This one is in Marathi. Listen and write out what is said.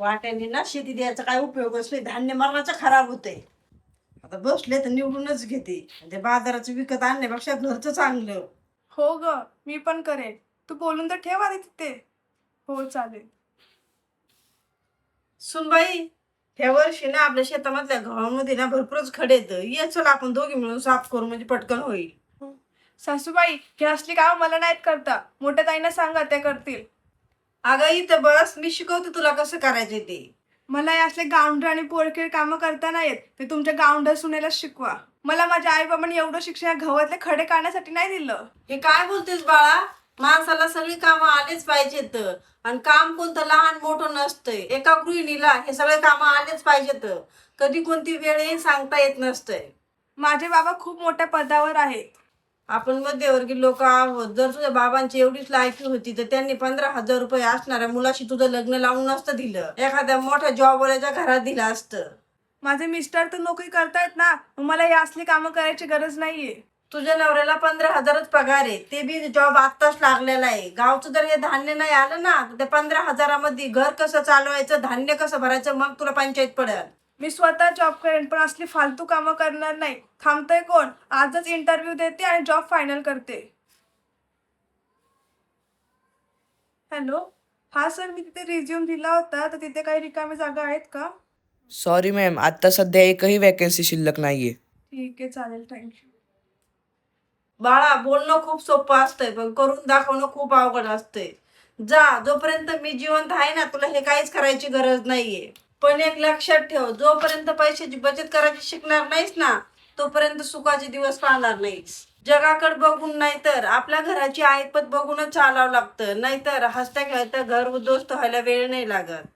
वाट्याने ना शेती द्यायचा काय उपयोगच नाही, धान्य मरणाचं खराब होतंय. आता बसले तर निवडूनच घेते. ते बाजाराचं विकत आणण्यापेक्षा घरचं चांगलं. हो ग, मी पण करेन. तू बोलून तर ठेव आधी तिथे. हो चालेल. सुनबाई, ह्या वर्षी ना आपल्या शेतामधल्या गव्हामध्ये ना भरपूरच खडे येत. ये चल आपण दोघी मिळून साफ करू, म्हणजे पटकन होईल. सासूबाई, हे असली काम मला नाहीत करता. मोठ्या ताईंना सांगा, त्या करतील. अगं इथं बस, मी शिकवते तुला कसं करायचे ते. मला हे असले गावंढळ आणि पोळखेळ कामं करता नाही येत. ते तुमच्या गावंढळ सुनेला शिकवा. मला माझ्या आई बाबांनी एवढं शिक्षण या गव्हातले खडे काढण्यासाठी नाही दिलं. हे काय बोलतेस बाळा? माणसाला सगळी कामं आलेच पाहिजेत. आणि काम कोणतं लहान मोठं नसतंय. एका गृहिणीला हे सगळे कामं आलेच पाहिजेत. कधी कोणती वेळ येईल सांगता येत नसतंय. माझे बाबा खूप मोठ्या पदावर आहेत. आपण मध्यवर्गीय लोक आहोत. जर तुझ्या बाबांची एवढीच लायकी होती तर त्यांनी 15,000 रुपये असणाऱ्या मुलाशी तुझं लग्न लावून नसतं दिलं, एखाद्या मोठ्या जॉबवाल्याच्या घरात दिलं असतं. माझे मिस्टर तर नोकरी करतायत ना, मग मला हे असली कामं करायची गरज नाहीये. तुझ्या नवऱ्याला 15,000च पगार आहे, ते बी जॉब आत्ताच लागलेला आहे. गावचं जर हे धान्य नाही आलं ना तर त्या 15,000मध्ये घर कसं चालवायचं, धान्य कसं भरायचं, मग तुला पंचायत पडेल. मी स्वतः जॉब करेन, पण असली फालतू कामं करणार नाही. थांबतंय कोण? आजच इंटरव्ह्यू देते आणि जॉब फायनल करते. हॅलो, हा सर, मी तिथे रिझ्यूम दिला होता, तर तिथे काही रिकामी जागा आहेत का? सॉरी मॅम, आत्ता सध्या एकही वॅकन्सी शिल्लक नाहीये. ठीक आहे, चालेल, थँक्यू. बाळा, बोलणं खूप सोपं असतंय, पण करून दाखवणं खूप अवघड असतंय. जा, जोपर्यंत मी जिवंत आहे ना तुला हे काहीच करायची गरज नाहीये. पण एक लक्षात ठेव, जोपर्यंत पैशाची बचत करायची शिकणार नाहीस ना तोपर्यंत सुखाचे दिवस पाहणार नाहीस. जगाकडे बघून नाही तर आपल्या घराची ऐपत बघूनच चालावं लागतं, नाहीतर हसत्या खेळत्या घर उद्ध्वस्त व्हायला वेळ नाही लागत.